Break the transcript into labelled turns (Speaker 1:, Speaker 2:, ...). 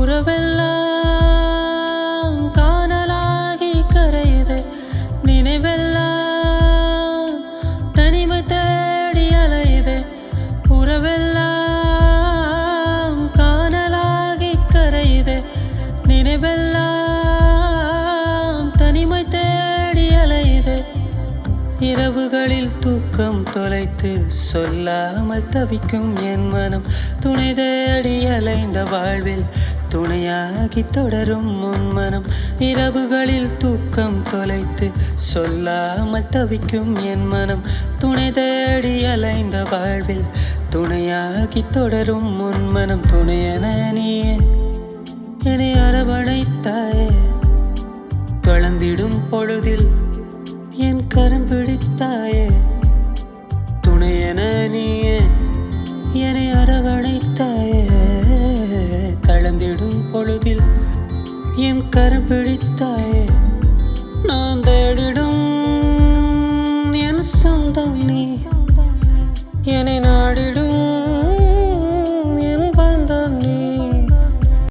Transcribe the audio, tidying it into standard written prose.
Speaker 1: உறவெல்லாம் காணலாகி கரையுது நினைவெல்லாம் தனிமை தேடி அலையுது உறவெல்லாம் காணலாகி கரையுது நினைவெல்லாம் தனிமை தேடி அலையுது இரவுகளில் தூக்கம் தொலைத்து சொல்லாமல் தவிக்கும் என் மனம் துணை தேடி அலைந்த வாழ்வில் துணையாகி தொடரும் உன் மனம் இரவுகளில் தூக்கம் தொலைத்து சொல்லாமல் தவிக்கும் என் மனம் துணை தேடி அலைந்த வாழ்வில் துணையாகி தொடரும் உன் மனம் துணையென நீயே என்னை அரவணைத்தாயே கலந்திடும் பொழுதில் என் கரம் பிடித்தாயே துணையென நீயே என்னை அரவணைத்தாயே தளர்ந்திடும் பொழுதில் என் கரம் பிடித்தாயே நான் தேடிடும் என் சொந்தம் நீ என்னை